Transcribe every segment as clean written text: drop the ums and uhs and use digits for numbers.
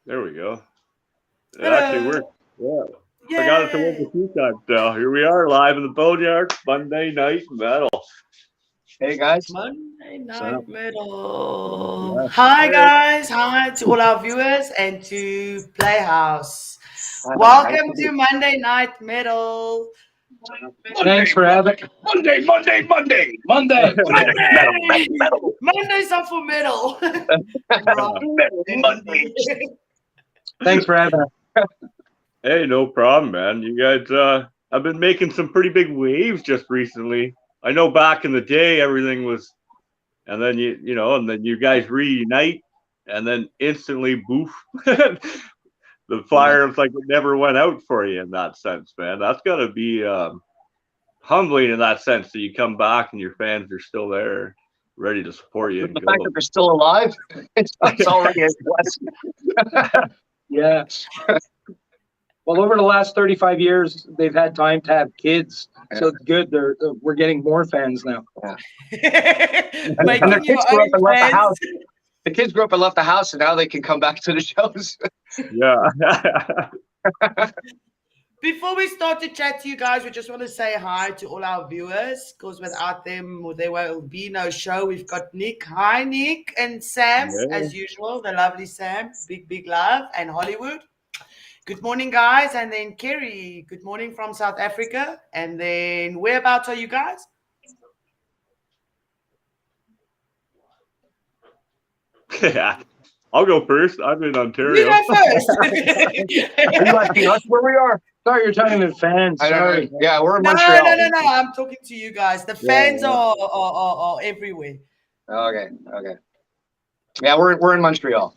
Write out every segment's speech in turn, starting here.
There we go. It actually Hello. worked. Yeah. I got it to work Yay. a few times now. Here we are live in the Boneyard, Monday night metal. Hey guys. Monday So, Night Metal. yes, Hi, sir. guys. Hi to all our viewers and to Playhouse. Nice Welcome to to be Monday Night Metal. Thanks for having Monday. Metal, Monday! metal, metal. Mondays are for metal. Rock Metal steady. Monday. Thanks for having us. Hey, no problem, man. You guys, I've been making some pretty big waves just recently. I know back in the day everything was, and then and then you guys reunite, and then instantly, boof, the Yeah. fire. It's like it never went out for you in that sense, man. That's gotta be humbling in that sense that you come back and your fans are still there, ready to support you With and the fact go. that they're still alive, it's already a blessing. Yeah. Well, over the last 35 years, they've had time to have kids, so it's good. We're getting more fans now. Yeah. And their Making your kids grew up own and left the fans. house. The kids grew up and left the house, and now they can come back to the shows. Yeah. Before we start to chat to you guys, we just want to say hi to all our viewers because without them, there will be no show. We've got Nick. Hi, Nick and Sam, Yeah. as usual, the lovely Sam. Big, big love. And Hollywood. Good morning, guys. And then Kerry. Good morning from South Africa. And then whereabouts are you guys? Yeah. I'll go first. I'm in You Ontario. go first. Are you asking us where we are? Sorry, you're talking to fans. Sorry. Yeah, we're in No, Montreal. no, no, no. I'm talking to you guys. The fans Yeah. are everywhere. Okay. Okay. Yeah, we're in Montreal.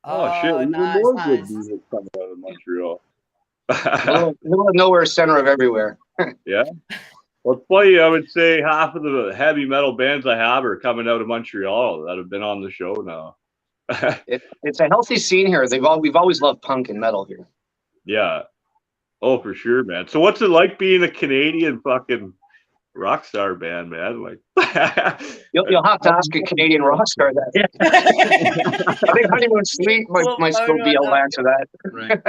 Oh shit! Oh, Even nice, more good nice. music coming out of Montreal. Middle of nowhere, center of everywhere. Yeah. Well, it's funny. I would say half of the heavy metal bands I have are coming out of Montreal that have been on the show now. It's a healthy scene here. We've always loved punk and metal here. Yeah. Oh, for sure, man. So, what's it like being a Canadian fucking rock star band, man? Like, You'll have to ask a Canadian rock star that. I think Honeymoon Suite might still be able to answer that. Right.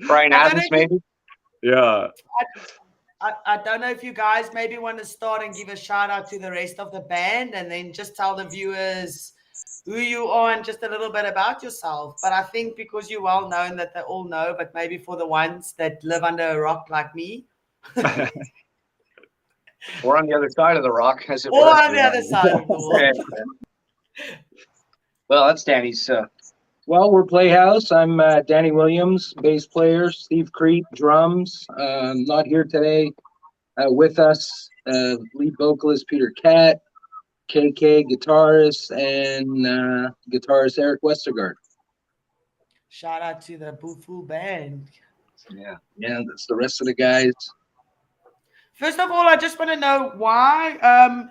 Brian I don't know Adams, if you, maybe. Yeah. I don't know if you guys maybe want to start and give a shout out to the rest of the band and then just tell the viewers who you are and just a little bit about yourself. But I think because you're well known that they all know, but maybe for the ones that live under a rock like me. We're on the other side of the rock, as it Or were. on the other side of the wall. Yeah. Well, that's Danny's. Well, we're Playhouse. I'm Danny Williams, bass player. Steve Creep, drums. Not here today with us. Lead vocalist Peter Catt, KK guitarist, and guitarist Eric Westergaard. Shout out to the Bufu band. Yeah, that's the rest of the guys. First of all, I just want to know why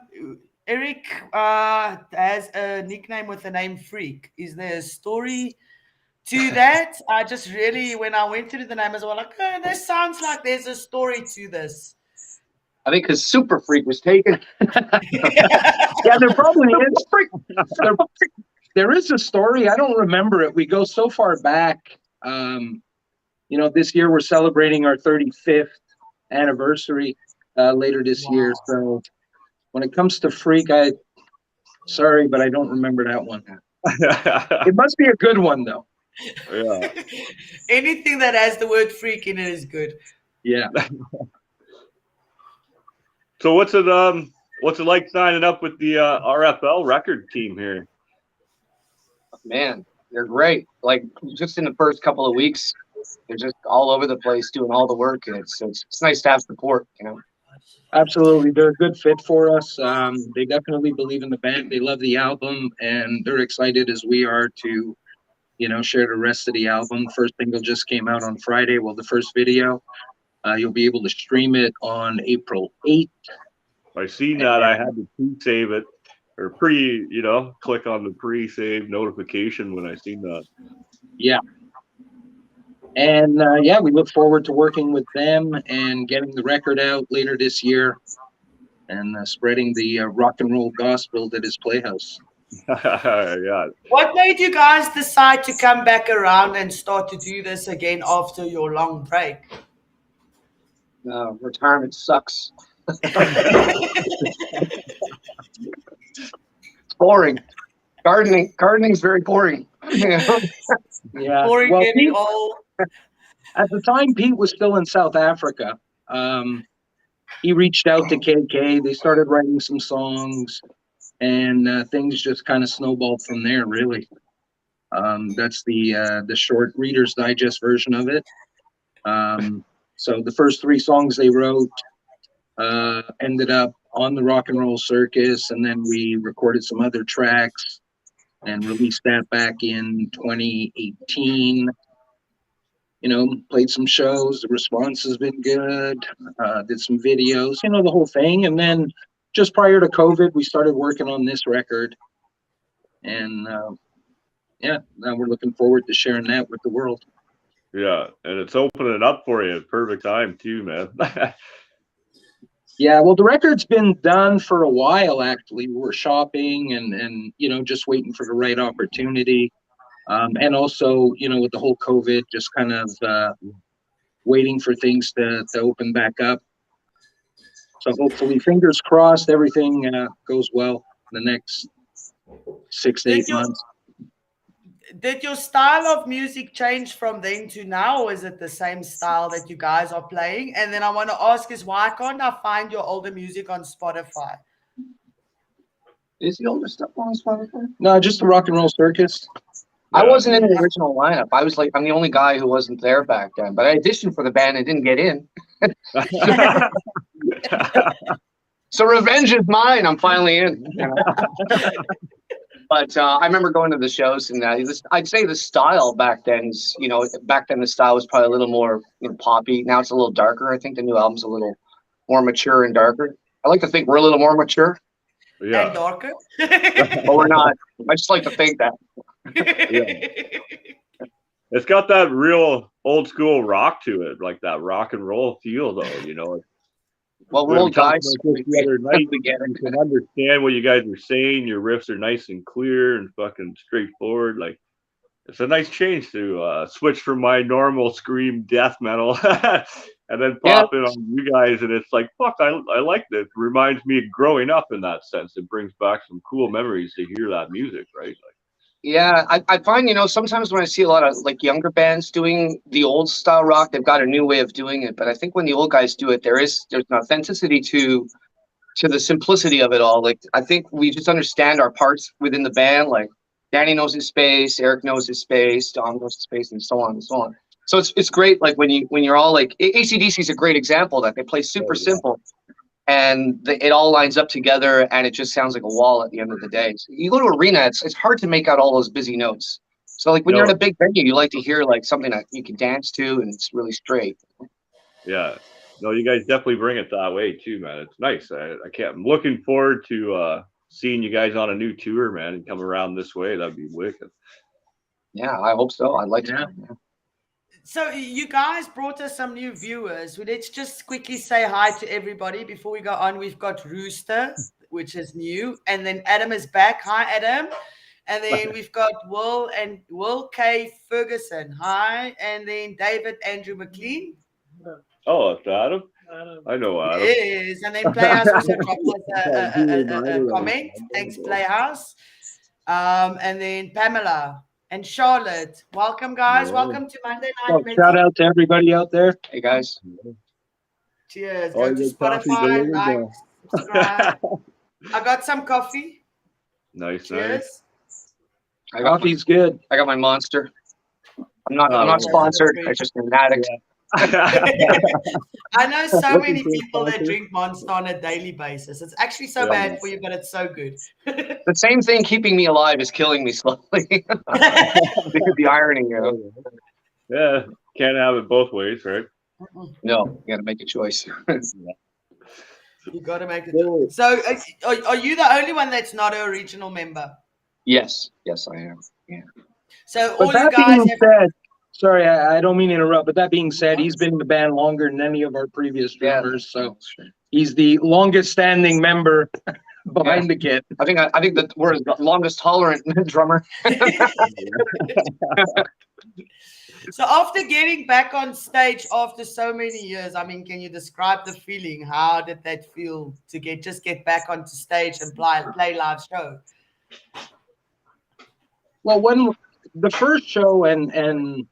Eric has a nickname with the name Freak. Is there a story to that? I just really, when I went through the name as well, like, oh, this sounds like there's a story to this. I think because Super Freak was taken. Yeah, there probably is. There is a story. I don't remember it. We go so far back. This year we're celebrating our 35th anniversary later this year. So when it comes to Freak, sorry, but I don't remember that one. It must be a good one, though. Yeah. Anything that has the word freak in it is good. Yeah. So, what's it like signing up with the RFL record team here? Man, they're great. Like just in the first couple of weeks, they're just all over the place doing all the work, and it's nice to have support. Absolutely, they're a good fit for us. They definitely believe in the band. They love the album, and they're excited as we are to, share the rest of the album. First single just came out on Friday. Well, the first video, you'll be able to stream it on April 8th. I seen that. I had to pre-save it or click on the pre-save notification when I seen that. Yeah. And we look forward to working with them and getting the record out later this year and spreading the rock and roll gospel that is Playhouse. Yeah. What made you guys decide to come back around and start to do this again after your long break? Retirement sucks. It's boring. Gardening's very boring. Yeah. Boring Well, getting Pete, old. at the time, Pete was still in South Africa. He reached out to KK. They started writing some songs, and things just kind of snowballed from there. Really, that's the short Reader's Digest version of it. So the first 3 songs they wrote ended up on the Rock and Roll Circus, and then we recorded some other tracks and released that back in 2018. You know, played some shows. The response has been good. Did some videos, you know, the whole thing. And then just prior to COVID, we started working on this record. And yeah, now we're looking forward to sharing that with the world. Yeah, and it's opening up for you at perfect time too, man. Yeah, well, the record's been done for a while, actually. We're shopping and you know, just waiting for the right opportunity. And also, you know, with the whole COVID, just kind of waiting for things to open back up. So hopefully, fingers crossed, everything goes well in the next 6 to 8 months. Did your style of music change from then to now, or is it the same style that you guys are playing? And then I want to ask is, why can't I find your older music on Spotify? Is the older stuff on Spotify? No, just the Rock and Roll Circus. I wasn't in the original lineup. I was like, I'm the only guy who wasn't there back then. But I auditioned for the band and didn't get in. So revenge is mine. I'm finally in. You know? But I remember going to the shows, and I'd say the style back then is, you know, back then the style was probably a little more, you know, poppy. Now it's a little darker. I think the new album's a little more mature and darker. I like to think we're a little more mature. Yeah. And darker. But we're not. I just like to think that. Yeah. It's got that real old school rock to it, like that rock and roll feel, though. You know. Well, we're old guys. The other night, you can understand what you guys are saying. Your riffs are nice and clear and fucking straightforward. Like, it's a nice change to switch from my normal scream death metal and then pop in on you guys, and it's like, fuck, I like this. It reminds me of growing up in that sense. It brings back some cool memories to hear that music, right? Like, yeah, I find, you know, sometimes when I see a lot of like younger bands doing the old style rock, they've got a new way of doing it. But I think when the old guys do it, there's an authenticity to the simplicity of it all. Like, I think we just understand our parts within the band. Like, Danny knows his space, Eric knows his space, Dom knows his space, and so on and so on. So it's great. Like when you're all like, AC/DC is a great example of that. They play super simple, and it all lines up together, and it just sounds like a wall at the end of the day. So you go to arena, it's hard to make out all those busy notes. So like when you're in a big venue, you like to hear like something that you can dance to, and it's really straight. Yeah, no, you guys definitely bring it that way too, man. It's nice. I'm looking forward to seeing you guys on a new tour, man, and come around this way. That'd be wicked. Yeah, I hope so. I'd like to. Yeah. So you guys brought us some new viewers. Well, let's just quickly say hi to everybody before we go on. We've got Rooster, which is new, and then Adam is back. Hi, Adam. And then we've got Will K. Ferguson. Hi. And then David Andrew McLean. Oh, it's Adam. I know Adam. Yes. And then Playhouse also dropped us a comment. Thanks, Playhouse. And then Pamela. And Charlotte, welcome, guys. Yeah. Welcome to Monday Night Metal. Shout out to everybody out there. Hey, guys. Cheers. Go to Spotify, like, subscribe. I got some coffee. Nice. Cheers. Coffee's good. I got my Monster. I'm not sponsored. I'm just an addict. Yeah. I know so many people that drink Monster on a daily basis. It's actually so bad for you, but it's so good. The same thing keeping me alive is killing me slowly. The irony, you know. Yeah, can't have it both ways, right? No, you got to make a choice. You got to make it. So, are you the only one that's not an original member? Yes, I am. Yeah. So, But all that you guys being said, sorry, I don't mean to interrupt, but that being said, he's been in the band longer than any of our previous drummers, so he's the longest standing member behind the kid. I think that we're the longest tolerant drummer. So after getting back on stage after so many years, I mean, can you describe the feeling? How did that feel to get back onto stage and play live show? Well, when the first show and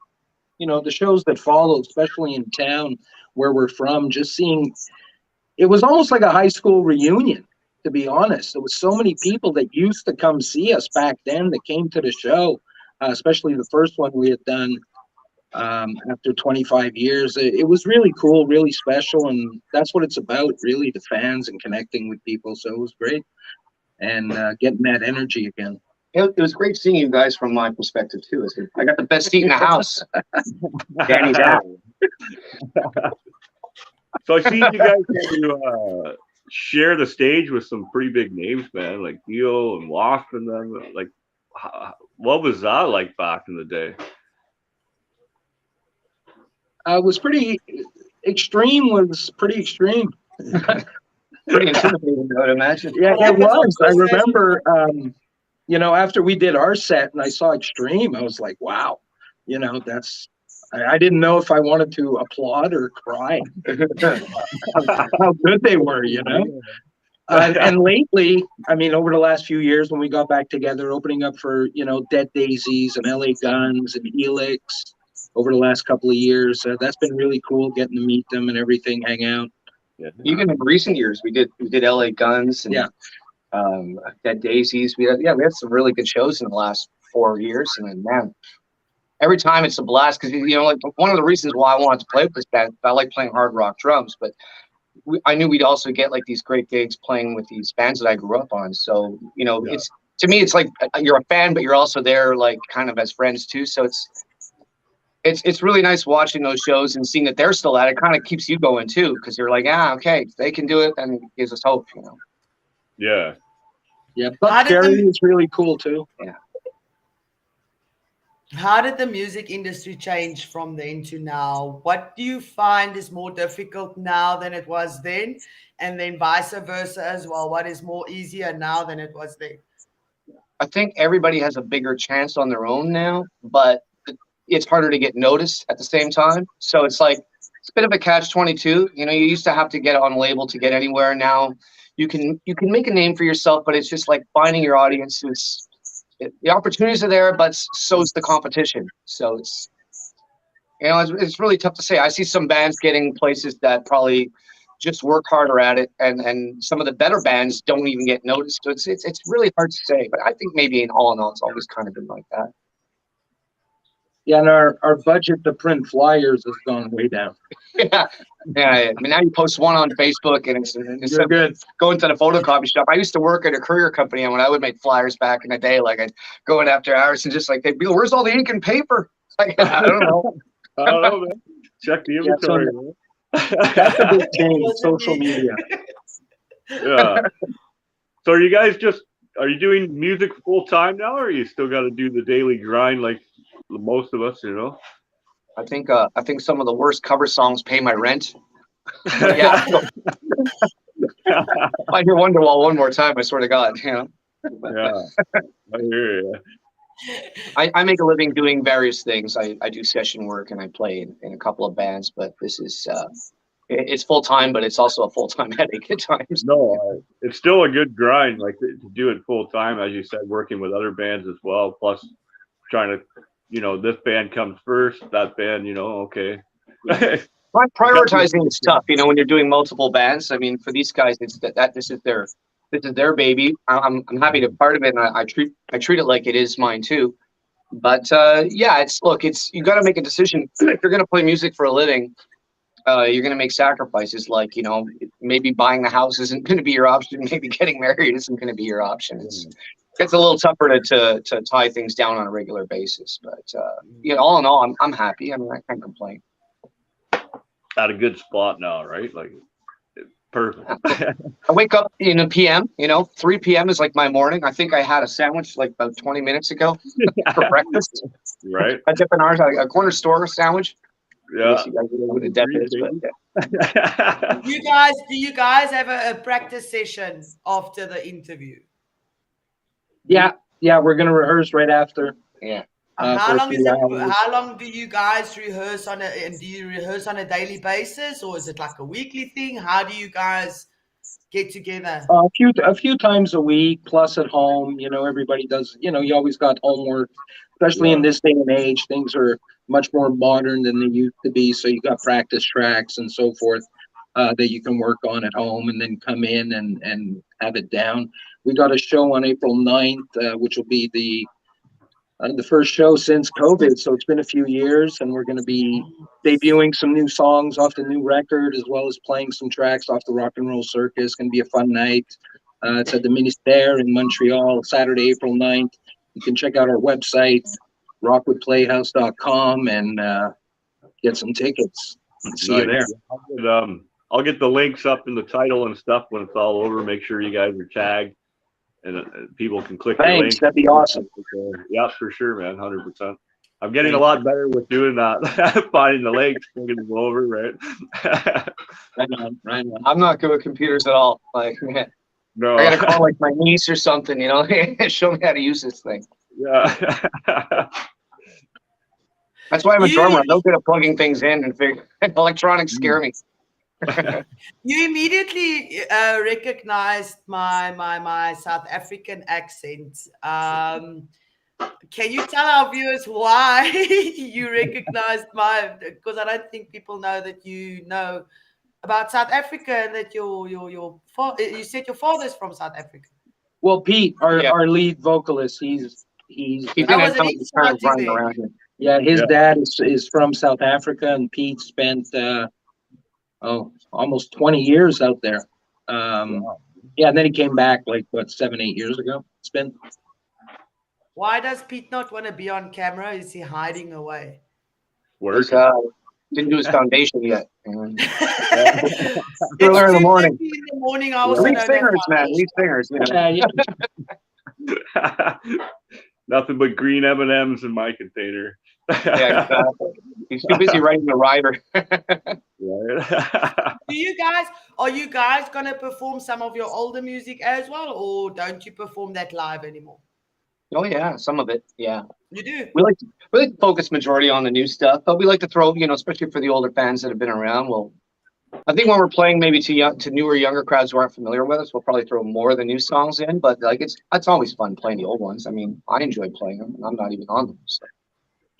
you know the shows that followed, especially in town where we're from, just seeing it was almost like a high school reunion. To be honest, there was so many people that used to come see us back then that came to the show, especially the first one we had done after 25 years. It was really cool, really special, and that's what it's about, really, the fans and connecting with people. So it was great, and getting that energy again. It was great seeing you guys from my perspective too. I got the best seat in the house. Danny's out. So I see you guys had to share the stage with some pretty big names, man, like Dio and Wasp and them. Like, what was that like back in the day? Was pretty extreme. Was pretty extreme. Pretty intimidating, I would imagine. Yeah, it was. I remember, you know, after we did our set and I saw Extreme, I was like, wow, you know, that's. I didn't know if I wanted to applaud or cry. How good they were, you know. And lately, I mean, over the last few years, when we got back together, opening up for, you know, Dead Daisies and LA Guns and Elix over the last couple of years, that's been really cool getting to meet them and everything, hang out. Even in recent years, we did LA Guns and Dead Daisies. We had some really good shows in the last 4 years, and then, man, every time it's a blast because, you know, like one of the reasons why I wanted to play with this band, I like playing hard rock drums, but I knew we'd also get like these great gigs playing with these bands that I grew up on. So, you know, to me, it's like you're a fan, but you're also there like kind of as friends too. So it's really nice watching those shows and seeing that they're still at it. Kind of keeps you going too, because you're like, okay, they can do it, and it gives us hope, you know. Yeah. Yeah, but Gary is really cool too. Yeah. How did the music industry change from then to now? What do you find is more difficult now than it was then? And then vice versa as well. What is more easier now than it was then? I think everybody has a bigger chance on their own now, but it's harder to get noticed at the same time. So it's like, it's a bit of a catch-22. You know, you used to have to get on label to get anywhere. Now you can make a name for yourself, but it's just like finding your audience is, the opportunities are there, but so is the competition. So it's, you know, it's really tough to say. I see some bands getting places that probably just work harder at it, and some of the better bands don't even get noticed. So it's really hard to say. But I think maybe in all, it's always kind of been like that. Yeah, and our budget to print flyers has gone way down. Yeah. I mean, now you post one on Facebook, and it's You're good. Going to the photocopy shop. I used to work at a courier company, and when I would make flyers back in the day, like I'd go in after hours and just like, they'd be, where's all the ink and paper? Like, I don't know. I don't know, man. Check the inventory. That's a big change, social media. Yeah. So are you doing music full time now, or you still got to do the daily grind like most of us, you know? I think some of the worst cover songs pay my rent. Yeah. I hear Wonderwall one more time, I swear to God, you know. Yeah. I hear you. I make a living doing various things. I do session work and I play in a couple of bands, but this is it's full time, but it's also a full time headache at times. No, it's still a good grind, like to do it full time, as you said, working with other bands as well. Plus, trying to, you know, this band comes first, that band, you know, okay. Prioritizing is tough, you know, when you're doing multiple bands. I mean, for these guys, it's that this is their baby. I'm happy to be part of it, and I treat it like it is mine too. But yeah, you got to make a decision. If you're going to play music for a living, you're going to make sacrifices. Like, you know, maybe buying the house isn't going to be your option. Maybe getting married isn't going to be your option. It's a little tougher to tie things down on a regular basis. But you know, all in all, I'm happy. I mean, I can't complain. At a good spot now, right? Like, perfect. I wake up in PM, you know, 3 PM is like my morning. I think I had a sandwich like about 20 minutes ago for breakfast. Right. I took a corner store sandwich. Yeah. You guys know what a dep is, but Do you guys have a practice session after the interview? Yeah, we're gonna rehearse right after. Yeah. How For long 3 is it? hours. How long do you guys rehearse on and do you rehearse on a daily basis, or is it like a weekly thing? How do you guys get together? A few times a week, plus at home. You know, everybody does. You know, you always got homework, especially in this day and age. Things are much more modern than they used to be. So you got practice tracks and so forth that you can work on at home, and then come in and have it down. We got a show on April 9th, which will be the first show since COVID, so it's been a few years, and we're going to be debuting some new songs off the new record, as well as playing some tracks off the Rock and Roll Circus. It's going to be a fun night. It's at the Ministère in Montreal, Saturday, April 9th. You can check out our website, rockwoodplayhouse.com, and get some tickets. See you there. I'll get the links up in the title and stuff when it's all over. Make sure you guys are tagged. And people can click the link. That'd be awesome. Yeah, for sure, man, 100%. I'm getting a lot better with doing that, finding the links, clicking them over, right? Right on. I'm not good with computers at all. Like, man, No. I gotta call like my niece or something, you know, show me how to use this thing. Yeah. That's why I'm a drummer. I'm no good at plugging things in and electronics scare me. You immediately recognized my South African accent. Can you tell our viewers why you recognized because I don't think people know that you know about South Africa and that you said your father's from South Africa. Well, Pete, our lead vocalist, he's been running around here. Yeah, his dad is from South Africa, and Pete spent almost 20 years out there. Yeah, and then he came back like 7-8 years ago. It's been. Why does Pete not want to be on camera? Is he hiding away? Didn't do his foundation yet. It's earlier in the morning. In the morning, I also lead singers, man. Lead singers. Yeah. Nothing but green M&Ms in my container. Yeah, exactly. He's too busy writing the rider. Are you guys gonna perform some of your older music as well, or don't you perform that live anymore? Oh yeah, some of it. Yeah, you do. We like to focus majority on the new stuff, but we like to throw, especially for the older fans that have been around. Well, I think when we're playing maybe to newer, younger crowds who aren't familiar with us, we'll probably throw more of the new songs in. But like it's always fun playing the old ones. I mean, I enjoy playing them, and I'm not even on them. So.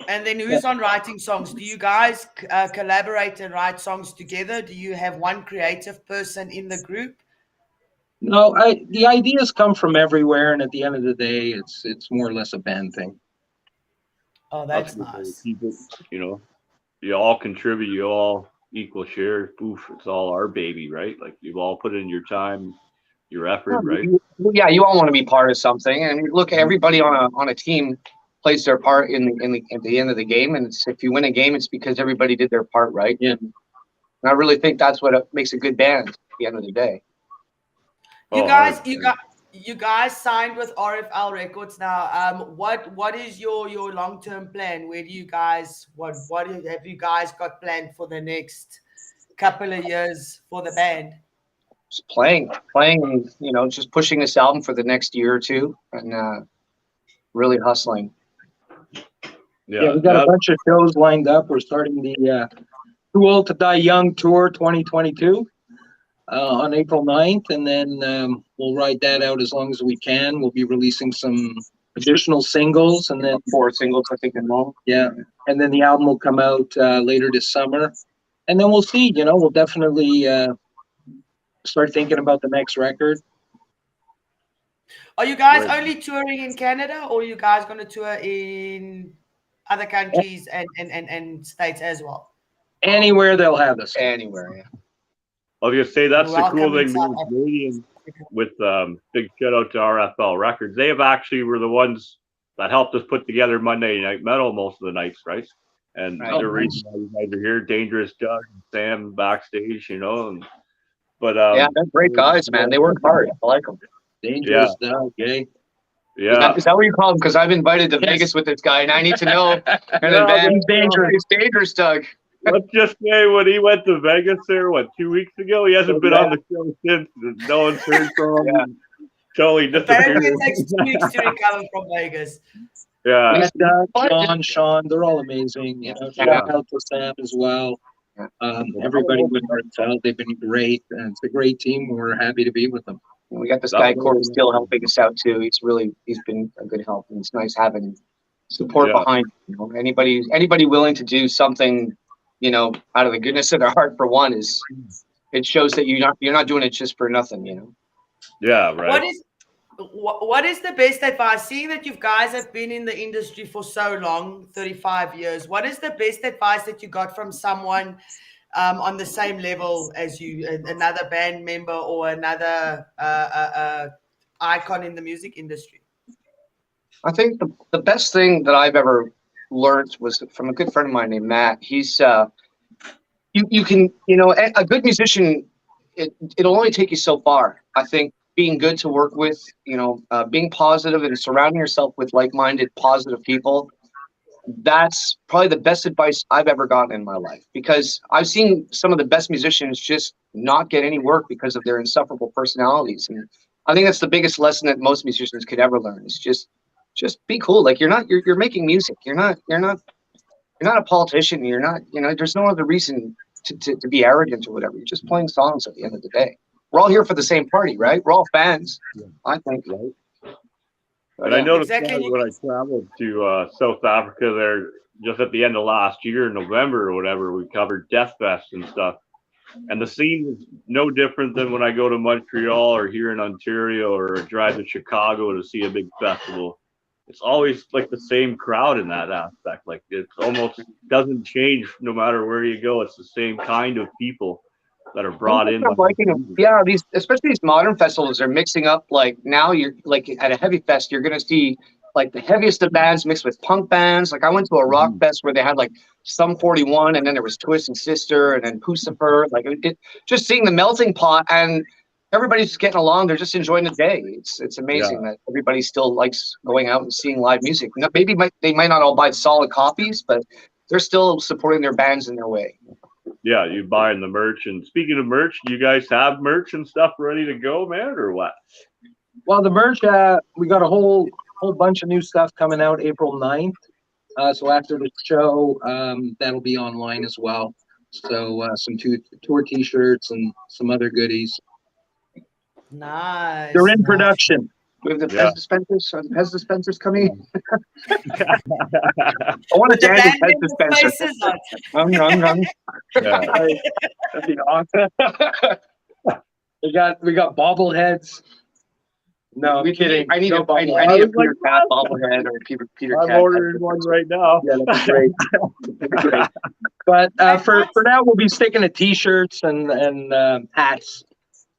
And then who's on writing songs? Do you guys collaborate and write songs together? Do you have one creative person in the group? No, the ideas come from everywhere, and at the end of the day, it's more or less a band thing. Oh, that's nice. People, you all contribute, you all equal share. Poof, it's all our baby, right? Like you've all put in your time, your effort, right? Yeah, you all want to be part of something, and look, everybody on a team plays their part at the end of the game, and if you win a game, it's because everybody did their part, right? Yeah. And I really think that's what makes a good band at the end of the day. You guys signed with RFL Records now. What is your long-term plan? Where do you guys what have you guys got planned for the next couple of years for the band? Just playing, just pushing this album for the next year or two, and really hustling. Yeah, we got a bunch of shows lined up. We're starting the Too Old to Die Young Tour 2022 on April 9th, and then we'll ride that out as long as we can. We'll be releasing some additional singles, and then 4 singles, I think, in all. Yeah, and then the album will come out later this summer, and then we'll see. We'll definitely start thinking about the next record. Are you guys only touring in Canada, or are you guys going to tour in other countries and states as well? Anywhere they'll have us. Anywhere, yeah. I was going to say, that's the cool thing with big shout out to RFL Records. They actually were the ones that helped us put together Monday Night Metal most of the nights, right? And the reason why you guys are here, Dangerous Doug and Sam backstage, But yeah, they're great guys, man. They work hard. I like them. Dangerous Doug, eh? Yeah. Is that what you call him? Because I've been invited to Vegas with this guy, and I need to know. And then he's dangerous. It's Dangerous Doug. let's just say when he went to Vegas there, 2 weeks ago, he hasn't been on the show since. No one's heard from him. Totally Apparently, disappeared. it takes 2 weeks to recover from Vegas. Yeah. John, Sean, they're all amazing. You know, shout out to Sam as well. Everybody with Rehearsal, they've been great, and it's a great team. We're happy to be with them. We got this guy Corey still helping us out too. He's been a good help, and it's nice having support behind. You know, anybody willing to do something, you know, out of the goodness of their heart for one it shows that you're not doing it just for nothing. You know. Yeah. Right. What is the best advice? Seeing that you guys have been in the industry for so long, 35 years, what is the best advice that you got from someone on the same level as you, another band member or another icon in the music industry? I think the best thing that I've ever learned was from a good friend of mine named Matt. He's you can, you know, a good musician, it'll only take you so far. I think being good to work with, you know, being positive and surrounding yourself with like-minded, positive people, that's probably the best advice I've ever gotten in my life, because I've seen some of the best musicians just not get any work because of their insufferable personalities. And I think that's the biggest lesson that most musicians could ever learn, is just be cool. Like you're making music. You're not a politician. You're not, you know, there's no other reason to be arrogant or whatever. You're just playing songs at the end of the day. We're all here for the same party, right? We're all fans, I think. Right. And I noticed when I traveled to South Africa there, just at the end of last year, in November or whatever, we covered Death Fest and stuff. And the scene is no different than when I go to Montreal or here in Ontario or drive to Chicago to see a big festival. It's always like the same crowd in that aspect. Like it almost doesn't change no matter where you go. It's the same kind of people that are brought in. Yeah, especially these modern festivals are mixing up. Like now you're like at a heavy fest, you're gonna see like the heaviest of bands mixed with punk bands. Like I went to a rock fest where they had like Sum 41, and then there was Twisted Sister, and then Pucifer. Like just seeing the melting pot, and everybody's just getting along. They're just enjoying the day. It's amazing that everybody still likes going out and seeing live music. Maybe they might not all buy solid copies, but they're still supporting their bands in their way. Yeah, you buying the merch. And speaking of merch, do you guys have merch and stuff ready to go, man, or what? Well, the merch, we got a whole bunch of new stuff coming out April 9th. So after the show, that'll be online as well. So some tour T-shirts and some other goodies. Nice. They're in production. We have the Pez dispensers. Are the Pez dispensers coming in? I want a Dandy Pez dispenser. That'd be awesome. we got bobbleheads. No, I'm kidding. I need a Peter Cat bobblehead or Peter Cat. I'm ordering one right now. Yeah, that's great. That's great. But for now, we'll be sticking to T-shirts and hats.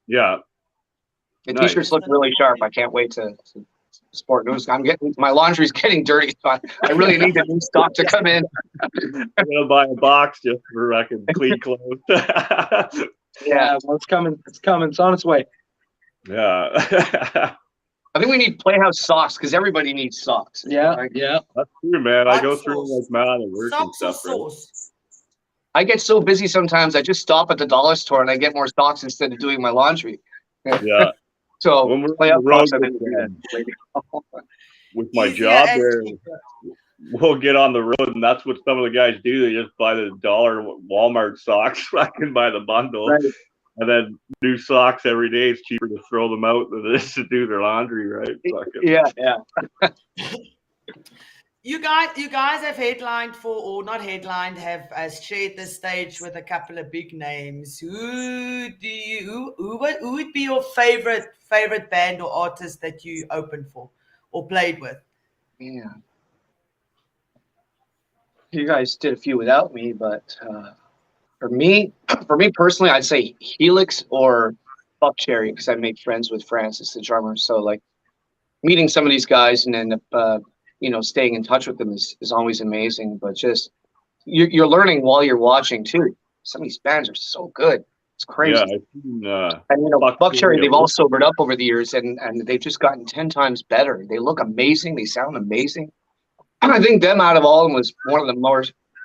Yeah. The T-shirts look really sharp. I can't wait to sport those. My laundry's getting dirty, so I really need the new stock to come in. I'm gonna buy a box just for I can clean clothes. Yeah, well, it's coming. It's coming. It's on its way. Yeah. I think we need Playhouse socks because everybody needs socks. Yeah, yeah. That's true, man. I go through like mad at work and stuff. Right? I get so busy sometimes. I just stop at the dollar store and I get more socks instead of doing my laundry. Yeah. So when we're on the road with my job there, we'll get on the road, and that's what some of the guys do. They just buy the $1 Walmart socks, I can buy the bundle, right. And then new socks every day. It's cheaper to throw them out than it is to do their laundry, right? Yeah. You guys have headlined for, or not headlined, have shared the stage with a couple of big names. Who would be your favorite band or artist that you opened for or played with? Yeah, you guys did a few without me, but for me personally, I'd say Helix or Buckcherry, because I made friends with Francis, the drummer. So like meeting some of these guys and end up staying in touch with them is always amazing. But just you're learning while you're watching too. Some of these bands are so good. It's crazy. Yeah, and Buckcherry, they've all sobered up over the years, and they've just gotten 10 times better. They look amazing. They sound amazing. I think them out of all of them was one of the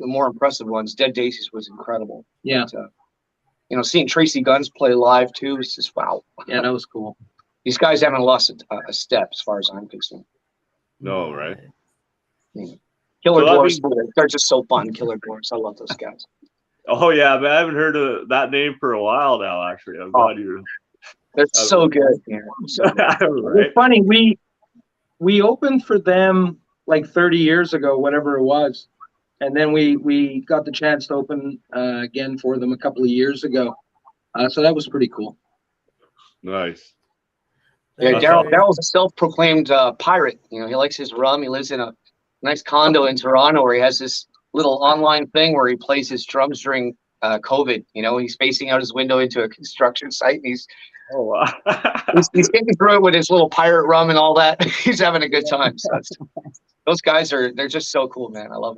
more impressive ones. Dead Daisies was incredible. Yeah. But, seeing Tracy Guns play live too was just wow. Yeah, that was cool. These guys haven't lost a step as far as I'm concerned. No, right? Killer So that Dwarfs, means- they're just so fun. Killer Dwarfs, I love those guys. Oh yeah, man, I haven't heard of that name for a while now. Actually, I'm glad you. They're so good. Yeah, so good. Right? It's funny, we opened for them like 30 years ago, whatever it was, and then we got the chance to open again for them a couple of years ago. So that was pretty cool. Nice. Yeah, That's Daryl's a self-proclaimed pirate. He likes his rum. He lives in a nice condo in Toronto where he has this little online thing where he plays his drums during COVID. He's facing out his window into a construction site, and he's Oh wow. he's getting through it with his little pirate rum and all that. He's having a good time. So those guys they're just so cool, man. I love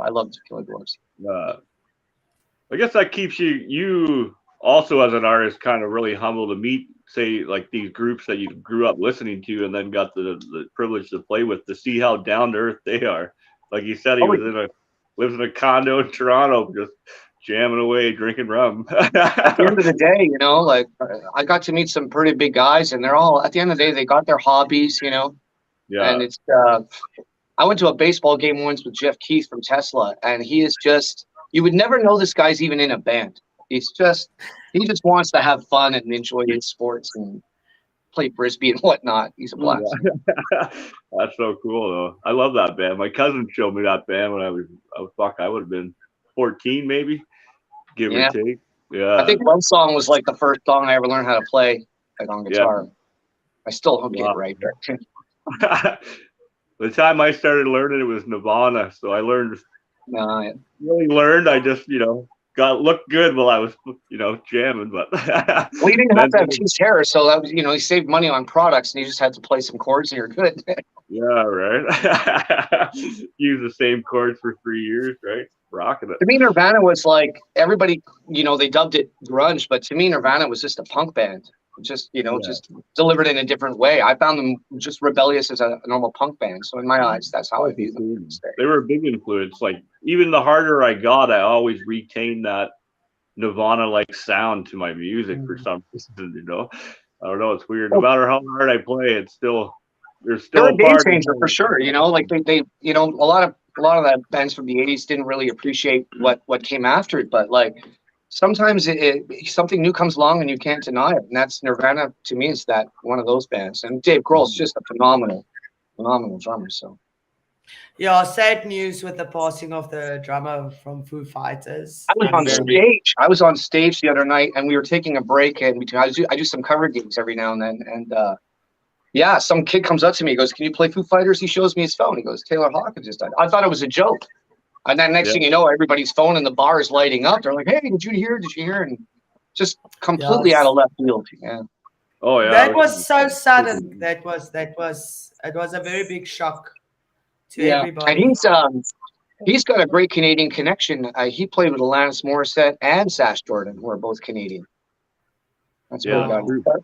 Killer Dwarfs. I guess that keeps you also as an artist kind of really humble to meet, say, like these groups that you grew up listening to and then got the privilege to play with, to see how down to earth they are. Like you said, he lives in a condo in Toronto, just jamming away, drinking rum. At the end of the day, like I got to meet some pretty big guys, and they're all at the end of the day they got their hobbies, Yeah. And it's I went to a baseball game once with Jeff Keith from Tesla, and he is just, you would never know this guy's even in a band. He just wants to have fun and enjoy his sports and play frisbee and whatnot. He's a blast. That's so cool though. I love that band. My cousin showed me that band when I would have been 14 maybe, give or take. Yeah. I think One Song was like the first song I ever learned how to play on guitar. Yeah. I still don't get it right. The time I started learning it was Nirvana, so I learned. Really learned. I just looked good while I was jamming, but well, you didn't have to have cheese hair, so that was he saved money on products, and you just had to play some chords and you're good. Yeah, right. Use the same chords for 3 years, right? Rocking it. To me, Nirvana was like everybody. They dubbed it grunge, but to me, Nirvana was just a punk band. Just just delivered in a different way. I found them just rebellious as a normal punk band. So in my eyes, that's how I view them. They were a big influence. Like even the harder I got, I always retained that Nirvana-like sound to my music for some reason. I don't know. It's weird. No matter how hard I play, there's still they're a game changer for sure. Like they a lot of the bands from the '80s didn't really appreciate what came after it, but like. Sometimes something new comes along and you can't deny it, and that's Nirvana. To me, is that one of those bands. And Dave Grohl's just a phenomenal drummer. So, yeah, sad news with the passing of the drummer from Foo Fighters. I was on stage the other night, and we were taking a break, and I do some cover gigs every now and then, and some kid comes up to me, he goes, "Can you play Foo Fighters?" He shows me his phone. He goes, "Taylor Hawkins just died." I thought it was a joke. And then next thing you know, everybody's phone in the bar is lighting up. They're like, "Hey, did you hear? Did you hear?" And just completely out of left field. Yeah. Oh yeah. That was so sudden. It was a very big shock to everybody. And he's got a great Canadian connection. He played with Alanis Morissette and Sash Jordan, who are both Canadian. That's what we got.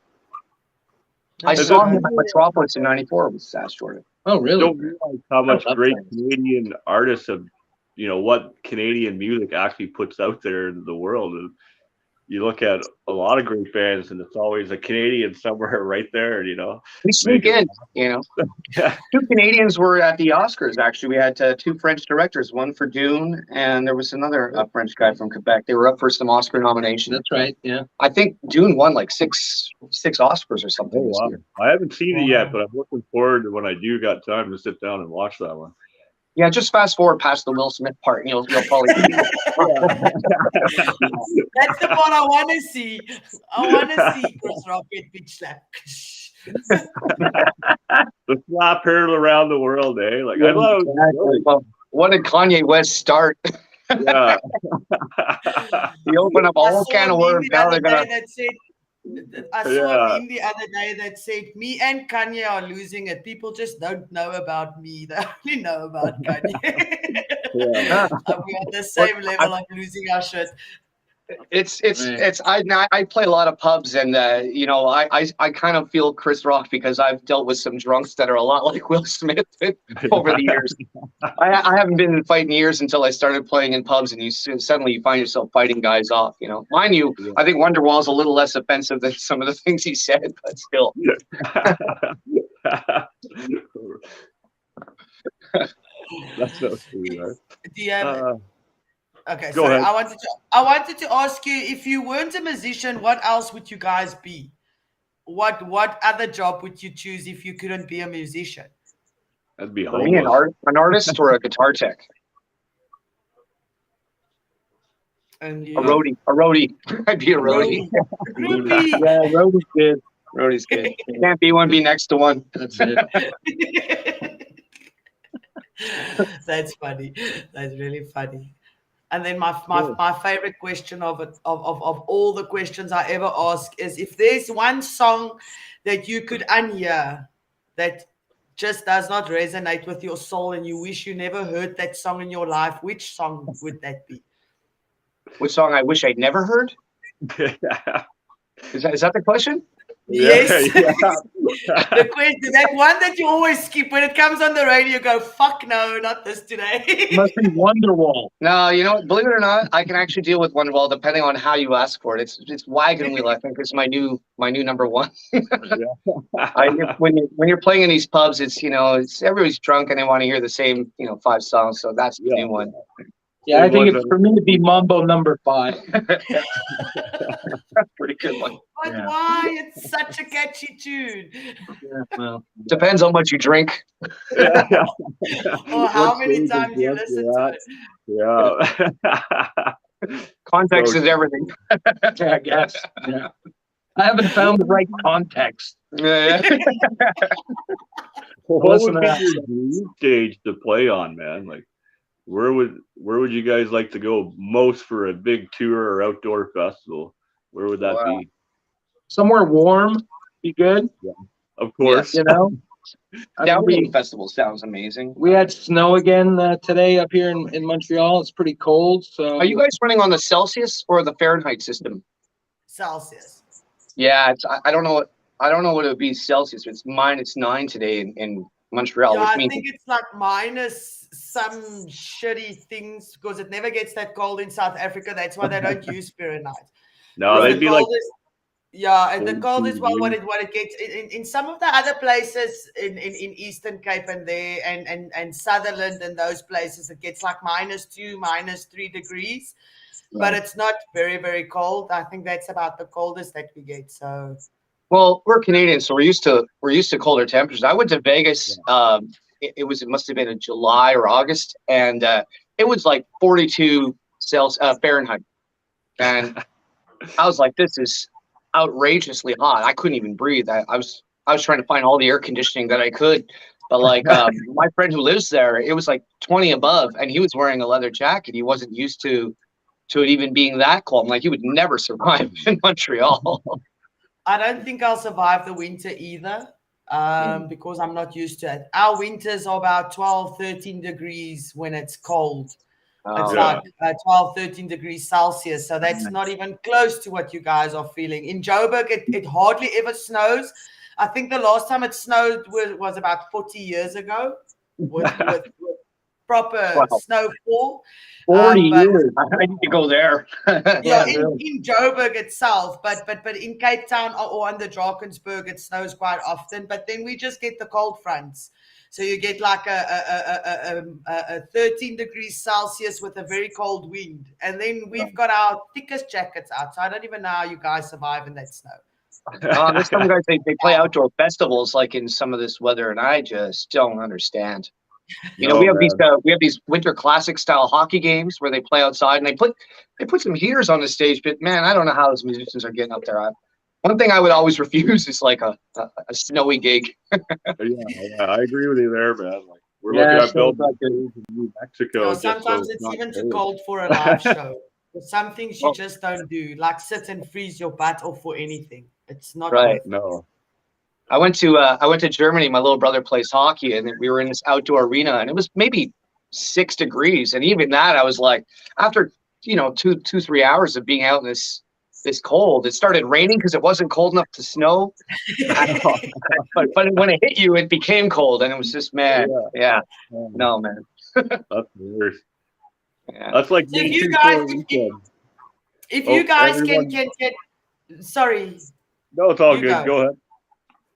I saw him at Metropolis in '94 with Sash Jordan. Oh, really? Don't realize how much great Canadian artists have. What Canadian music actually puts out there in the world. And you look at a lot of great bands, and it's always a Canadian somewhere right there. We sneak in. Two Canadians were at the Oscars. Actually, we had two French directors, one for Dune, and there was another French guy from Quebec. They were up for some Oscar nominations. That's right. Yeah, I think Dune won like six Oscars or something. Oh, wow. I haven't seen it yet, but I'm looking forward to when I do got time to sit down and watch that one. Yeah, just fast forward past the Will Smith part, and you'll probably. That's the part I want to see. I want to see Chris Rocket bitch slap. The slap heard around the world, eh? Like I love. Well, what did Kanye West start? Yeah. He opened up a whole can of worms. Now they're gonna. I saw a meme the other day that said, "Me and Kanye are losing it. People just don't know about me. They only know about Kanye." Yeah. We're on the same level of losing our shit. I play a lot of pubs, and you know, I kind of feel Chris Rock because I've dealt with some drunks that are a lot like Will Smith over the years. I haven't been in a fight in years until I started playing in pubs, and suddenly you find yourself fighting guys off. You know, mind you, I think Wonderwall's a little less offensive than some of the things he said, but still. That's so sweet, right? Do you have, okay, Go sorry. ahead. I wanted to ask you, if you weren't a musician, what else would you guys be? What other job would you choose if you couldn't be a musician? That'd be For me, an artist or a guitar tech. And A roadie. I'd be a roadie. Groupie. Yeah, roadie's good. Roadie's good. Can't be one, be next to one. That's it. That's funny. That's really funny. And then my favorite question of all the questions I ever ask is, if there's one song that you could unhear that just does not resonate with your soul and you wish you never heard that song in your life, which song would that be? Which song I wish I'd never heard? Is that the question? Yes. Yeah. The question, that one that you always skip when it comes on the radio, you go, fuck no, not this today. Must be Wonderwall. No, you know what? Believe it or not, I can actually deal with Wonderwall depending on how you ask for it. It's Wagon Wheel. I think is my new number one. When you're playing in these pubs, it's everybody's drunk and they want to hear the same 5 songs. So that's the new one. Yeah, I think for me it'd be Mambo number 5. That's a pretty good one. But why? It's such a catchy tune. Yeah, well, Depends on what you drink. Or how many times you listen to it. Yeah. Context is everything. I guess. Yeah. I haven't found the right context. Yeah. What would be your dream stage to play on, man? Like, where would you guys like to go most for a big tour or outdoor festival? Where would that be? Somewhere warm, be good. Yeah. Of course. Downbeat Festival sounds amazing. We had snow again today up here in Montreal. It's pretty cold. So Are you guys running on the Celsius or the Fahrenheit system? Celsius. Yeah, I don't know what it would be Celsius. It's -9 today in Montreal. Yeah, which I means think it's like minus some shitty things because it never gets that cold in South Africa. That's why they don't use Fahrenheit. No, they'd be like. Yeah, and the cold is what it gets in some of the other places in Eastern Cape and there and Sutherland and those places, it gets like -2, -3 degrees, but it's not very, very cold. I think that's about the coldest that we get. So, well, we're Canadians, so we're used to colder temperatures. I went to Vegas. It must have been in July or August, and it was like 42 Fahrenheit, and I was like, this is outrageously hot. I couldn't even breathe. I was trying to find all the air conditioning that I could, but like my friend who lives there, it was like 20 above, and he was wearing a leather jacket. He wasn't used to it even being that cold. I'm like, he would never survive in Montreal. I don't think I'll survive the winter either, because I'm not used to it. Our winters are about 12, 13 degrees when it's cold. It's like 12, 13 degrees Celsius. So that's not even close to what you guys are feeling. In Joburg, it hardly ever snows. I think the last time it snowed was about 40 years ago with proper snowfall. 40 years. I need to go there. In Joburg itself, but in Cape Town or under Drakensberg, it snows quite often. But then we just get the cold fronts. So you get like a 13 degrees Celsius with a very cold wind. And then we've got our thickest jackets out. So I don't even know how you guys survive in that snow. There's some guys, they play outdoor festivals like in some of this weather, and I just don't understand. We have these winter classic style hockey games where they play outside and they put some heaters on the stage, but man, I don't know how those musicians are getting up there. One thing I would always refuse is like a snowy gig. Yeah, I agree with you there, man. Like, we're looking at buildings in New Mexico. Sometimes it's even too cold for a live show. There's some things you just don't do, like sit and freeze your butt off for anything. It's not right. No. I went to Germany. My little brother plays hockey, and we were in this outdoor arena, and it was maybe 6 degrees, and even that, I was like, after 2, 3 hours of being out in this cold. It started raining because it wasn't cold enough to snow. but when it hit you, it became cold, and it was just mad. Yeah. No, man. That's the worst. Yeah. That's like So me if you too guys, for a weekend. if you guys everyone- can, sorry. No, it's all You good. Go ahead.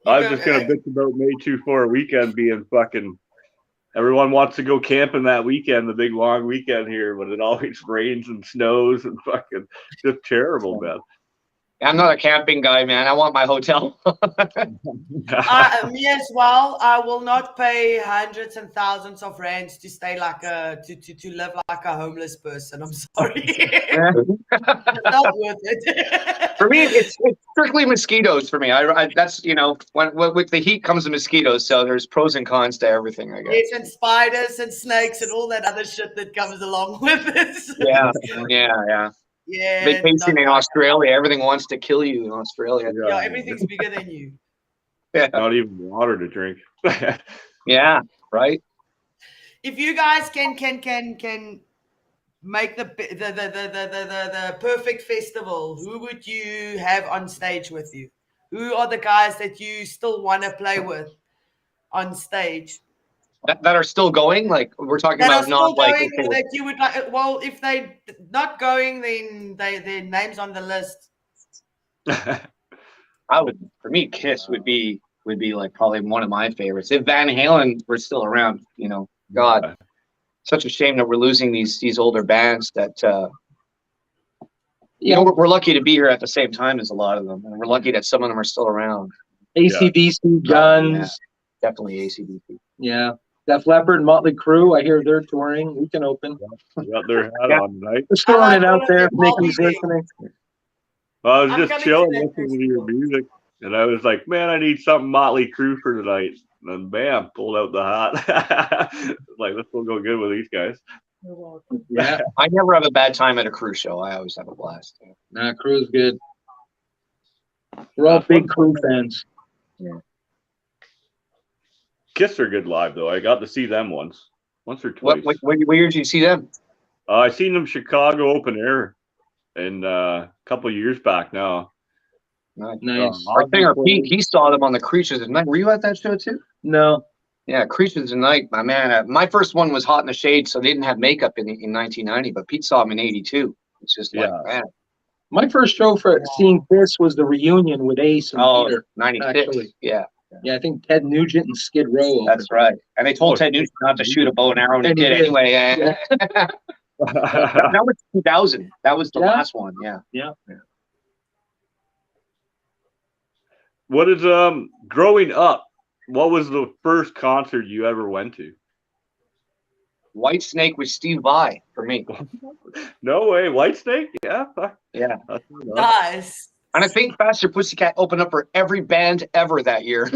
You I was go. just gonna bitch about May 2 for a weekend being fucking. Everyone wants to go camping that weekend, the big long weekend here, but it always rains and snows and fucking just terrible, man. I'm not a camping guy, man. I want my hotel. Me as well. I will not pay hundreds and thousands of rands to stay like to live like a homeless person. I'm sorry. It's not worth it. For me, it's strictly mosquitoes. For me, that's when with the heat comes the mosquitoes. So there's pros and cons to everything, I guess. Yes, and spiders and snakes and all that other shit that comes along with it. Yeah. Yeah. Vacation in Australia, everything wants to kill you in Australia. Yeah, everything's bigger than you. Yeah. Not even water to drink. Yeah, right. If you guys can make the perfect festival, who would you have on stage with you? Who are the guys that you still want to play with on stage? That are still going? Like we're talking That are about still not like going, that you would like. Well, if they not going, then their names on the list. For me, Kiss would be like probably one of my favorites. If Van Halen were still around, God, such a shame that we're losing these older bands that we're lucky to be here at the same time as a lot of them, and we're lucky that some of them are still around. AC/DC, Guns, Definitely AC/DC. Yeah, Def Leppard, Motley Crue. I hear they're touring. We can open. Got their hat on tonight. Just throwing it out there if I'll be Nikki's there. listening. I was I'm just coming chilling, to that listening to your music, and I was like, man, I need something Motley Crue for tonight. And then bam, pulled out the hat. Like, this will go good with these guys. Yeah, I never have a bad time at a Crue show. I always have a blast. nah, Crue's good. We're all big Crue fans. Kiss are good live, though. I got to see them once or twice. What year did you see them? I seen them Chicago open air in a couple years back now. Nice. Our singer Pete, he saw them on the Creatures of the Night. Were you at that show too? No. Yeah, Creatures of the Night, my man. My first one was Hot in the Shade, so they didn't have makeup in 1990, but Pete saw them in 82. It's just like, man. My first show for seeing Kiss was the reunion with Ace and Peter. 96. Actually. Yeah. Yeah, I think Ted Nugent and Skid Row. That's right. And they told Ted Nugent not to shoot a bow and arrow, and he did anyway. That was 2000. That was the last one. Yeah. What is growing up? What was the first concert you ever went to? White Snake with Steve Vai for me. No way, Whitesnake? Yeah, fuck. Yeah. Nice. And I think Faster Pussycat opened up for every band ever that year.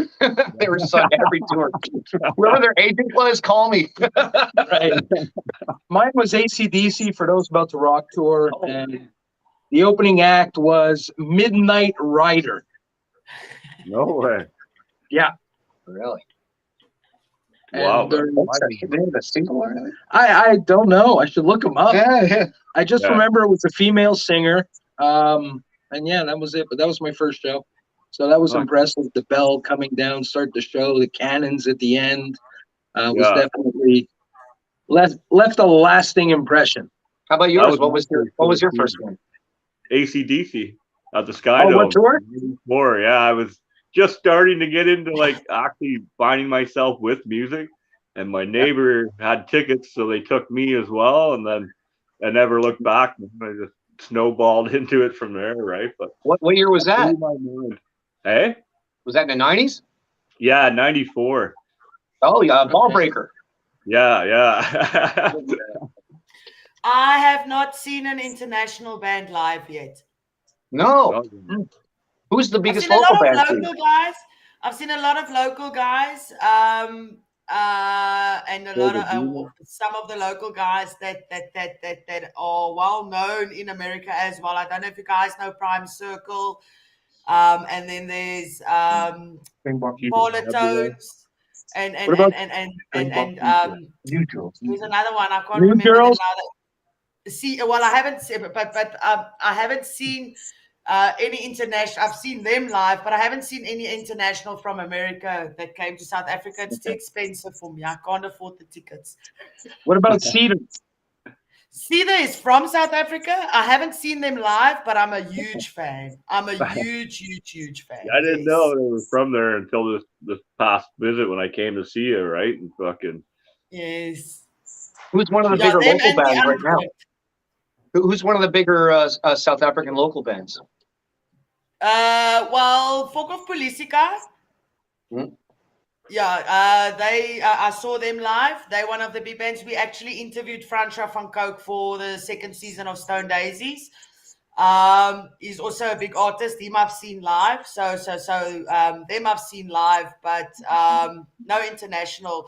They were just on every tour. Whoever their agent was, call me. Right. Mine was AC/DC for those about to rock tour, and the opening act was Midnight Rider. No way. Yeah. Really? Wow. They have a single or anything? I don't know. I should look them up. Yeah. I just remember it was a female singer. And yeah, that was it. But that was my first show. So that was impressive. The bell coming down, start the show, the cannons at the end was definitely left a lasting impression. How about yours? What was your first one? AC/DC at the Sky Dome. What tour? Yeah, I was just starting to get into like actually finding myself with music, and my neighbor had tickets, so they took me as well, and then I never looked back. I just snowballed into it from there, right? But what year was that? Hey, was that in the 90s? Yeah, 94. Oh yeah, Ball Breaker. Yeah. I have not seen an international band live yet. No. Who's the biggest local band? I've seen a lot of local guys, and a lot of some of the local guys that are well known in America as well. I don't know if you guys know Prime Circle, and then there's Politones, and Neutral. there's another one I can't New remember Girls? now. See, well, I haven't seen, but I haven't seen any international. I've seen them live, but I haven't seen any international from America that came to South Africa. It's too expensive for me. I can't afford the tickets. What about Cedar? Cedar is from South Africa. I haven't seen them live, but I'm a huge fan. I'm a huge fan. I didn't Yes. know they were from there until this past visit when I came to see you, right? And fucking Yes. Who's one of the Yeah, bigger them local and the bands right now? Unplugged. Who's one of the bigger South African local bands? Well, Folk of Politica. Hmm? Yeah, they. I saw them live. They're one of the big bands. We actually interviewed Fransha van Coke for the second season of Stone Daisies. He's also a big artist. Him I've seen live. So them I've seen live, but no international.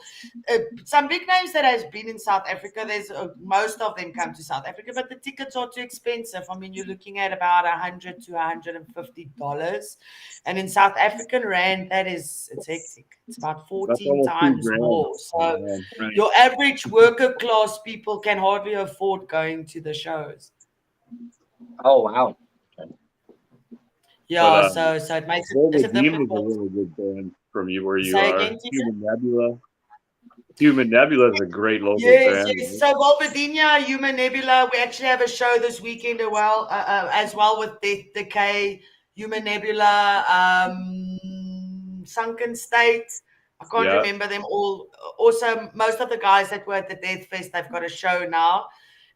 Some big names that has been in South Africa. There's most of them come to South Africa, but the tickets are too expensive. I mean, you're looking at about $100 to $150, and in South African rand, it's hectic. It's about that's 14 almost times $2,000. more. So Right. your average worker class people can hardly afford going to the shows. Oh wow! Yeah, But, so it makes Volva it's a Dean different was a world. really good band from where you Say are. again, teacher? Human Nebula. Human Nebula is a great local Yes, band. yes. So Volvadinia, Human Nebula, we actually have a show this weekend as well with Death Decay, Human Nebula, Sunken State. I can't Yeah. remember them all. Also, most of the guys that were at the Death Fest, they've got a show now.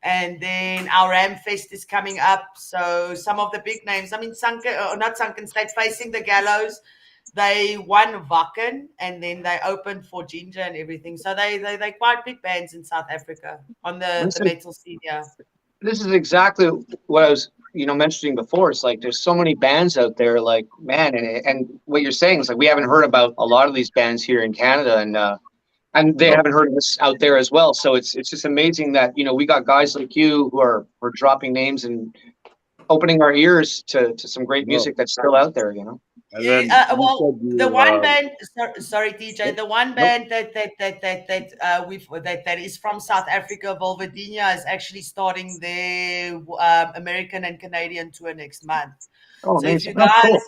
And then our Ram Fest is coming up. So some of the big names, I mean, not Sunken State, Facing the Gallows. They won Wacken and then they opened for Ginger and everything. So they quite big bands in South Africa on the metal scene. Yeah. This is exactly what I was, mentioning before. It's like there's so many bands out there, like man, and what you're saying is like we haven't heard about a lot of these bands here in Canada, and they haven't heard of us out there as well. So it's just amazing that we got guys like you who are dropping names and opening our ears to some great music that's still out there. And then Well, the one band, sorry, DJ, the one band that is from South Africa, Volvadinia, is actually starting their American and Canadian tour next month. Oh, So if you amazing. guys, cool.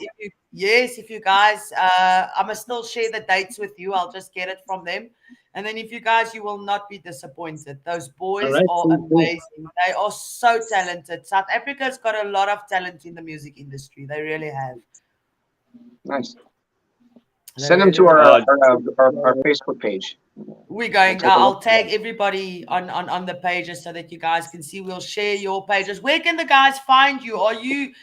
if you guys, I must still share the dates with you. I'll just get it from them. And then if you guys, you will not be disappointed. Those boys All right, are cool. amazing. They are so talented. South Africa's got a lot of talent in the music industry. They really have. Nice. Send them to our Facebook page. We're going. Take a I'll look. tag everybody on the pages so that you guys can see. We'll share your pages. Where can the guys find you? Are you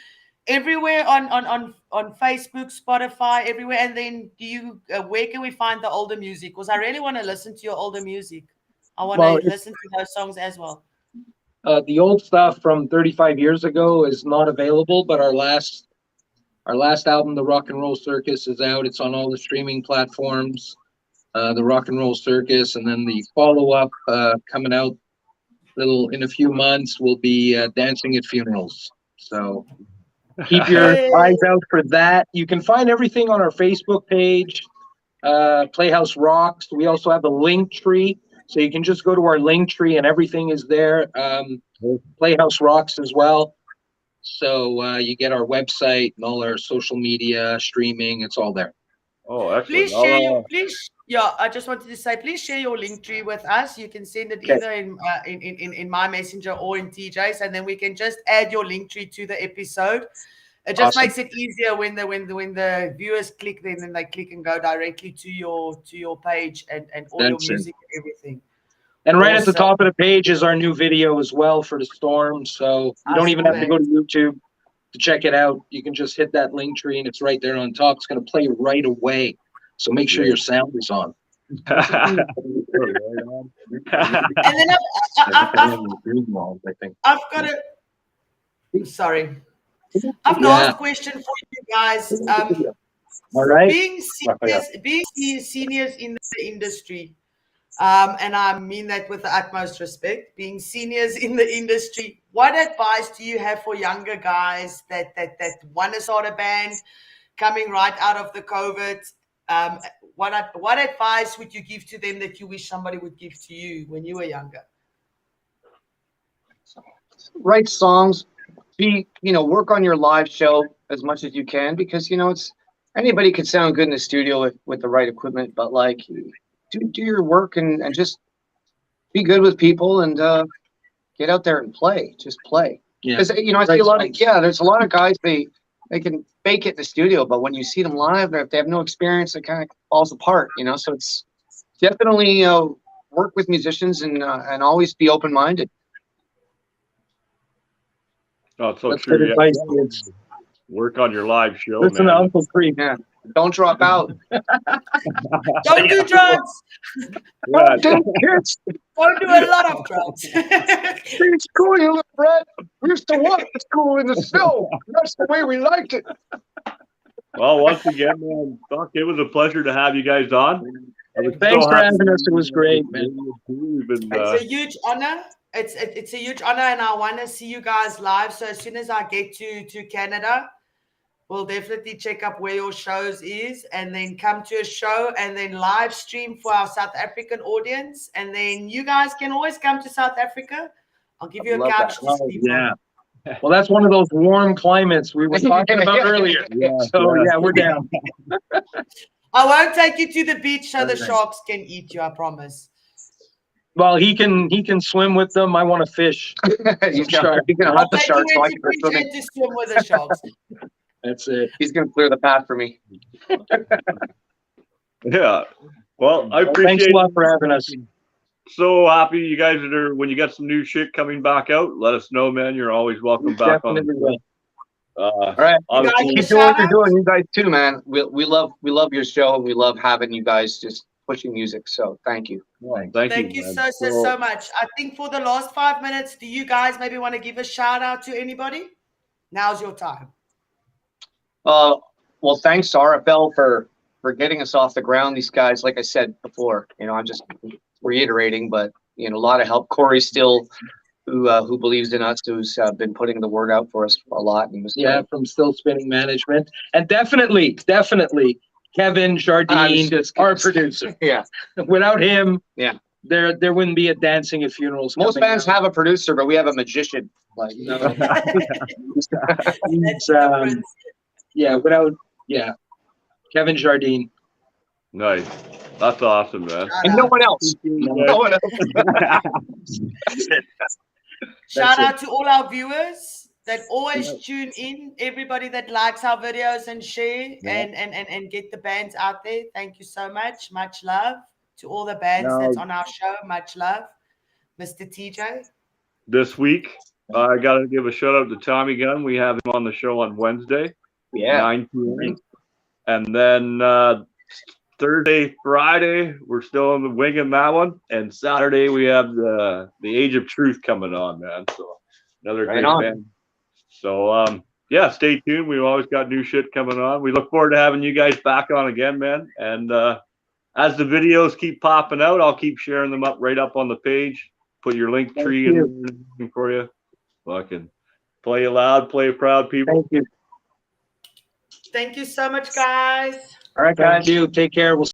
everywhere on Facebook, Spotify, everywhere? And then do you? Where can we find the older music? Because I really want to listen to your older music. I want Well, to listen to those songs as well. The old stuff from 35 years ago is not available, but our last album, The Rock and Roll Circus, is out. It's on all the streaming platforms. The Rock and Roll Circus, and then the follow-up coming out in a few months will be Dancing at Funerals. So keep your eyes out for that. You can find everything on our Facebook page, Playhouse Rocks. We also have a link tree, so you can just go to our link tree and everything is there. Playhouse Rocks as well. So you get our website and all our social media, streaming. It's all there. Oh, excellent. Please share your yeah. I just wanted to say, please share your link tree with us. You can send it either in my messenger or in TJ's, and then we can just add your link tree to the episode. It just makes it easier when the viewers click, then they click and go directly to your page and all your music and everything. And right at the top of the page is our new video as well for the storm. So you don't even have to go to YouTube to check it out. You can just hit that link tree and it's right there on top. It's going to play right away. So make sure your sound is on. And then I've got a sorry. I've got a last question for you guys. All right. Being seniors in the industry, and I mean that with the utmost respect, being seniors in the industry, what advice do you have for younger guys that want to start a band coming right out of the COVID? What advice would you give to them that you wish somebody would give to you when you were younger? write songs, work on your live show as much as you can, because it's anybody could sound good in the studio with the right equipment, but like do your work and just be good with people and get out there and play. Just play. Because I see a lot of there's a lot of guys they can fake it in the studio, but when you see them live, if they have no experience, it kind of falls apart. So it's definitely work with musicians and always be open minded. Oh, so That's true. good advice, kids. Work on your live show, Listen man. to Uncle Creep. Yeah. Don't drop out. Don't do drugs. Yeah. Don't kids. Don't do a lot of drugs. Stay school, you little brat. We used to walk to school in the snow. That's the way we liked it. Well, once again, man, Buck, it was a pleasure to have you guys on. Thanks for having us. It was great, man. It's a huge honor. It's a huge honor, and I want to see you guys live. So as soon as I get to Canada, we'll definitely check up where your shows is, and then come to a show and then live stream for our South African audience. And then you guys can always come to South Africa. I'll give you a couch to sleep on. Well, that's one of those warm climates we were talking about earlier. So we're down. I won't take you to the beach so the sharks can eat you, I promise. Well, he can swim with them. I want to fish. He's gonna hunt the sharks so I can go swimming. To swim with the sharks. That's it. He's gonna clear the path for me. Yeah. Well, I appreciate. Thanks a lot for having us. So happy you guys are when you got some new shit coming back out. Let us know, man. You're always welcome back on. All right, keep doing what you're doing. You guys too, man. We love your show, and we love having you guys just pushing music. So thank you. Thank you so much. I think for the last 5 minutes, do you guys maybe want to give a shout out to anybody? Now's your time. Well, thanks to RFL for getting us off the ground. These guys, like I said before, I'm just reiterating, but a lot of help. Corey still, who believes in us, who's been putting the word out for us a lot. And from Still Spinning Management, and definitely Kevin Jardine, our producer. Yeah, without him, there wouldn't be a dancing at funerals. Most bands have a producer, but we have a magician. Like Kevin Jardine. Nice. That's awesome, man. And no one else. No one else. Shout out to all our viewers that always tune in, everybody that likes our videos and share and get the bands out there. Thank you so much. Much love to all the bands that's on our show. Much love. Mr. TJ. This week, I got to give a shout out to Tommy Gunn. We have him on the show on Wednesday. 9 p.m. And then Thursday, Friday, we're still on the winging that one. And Saturday, we have the Age of Truth coming on, man. So another great band. So, stay tuned. We've always got new shit coming on. We look forward to having you guys back on again, man. And as the videos keep popping out, I'll keep sharing them right up on the page. Put your link tree in for you. Fucking play it loud, play it proud, people. Thank you. Thank you so much, guys. All right, guys. Thank you. Take care. We'll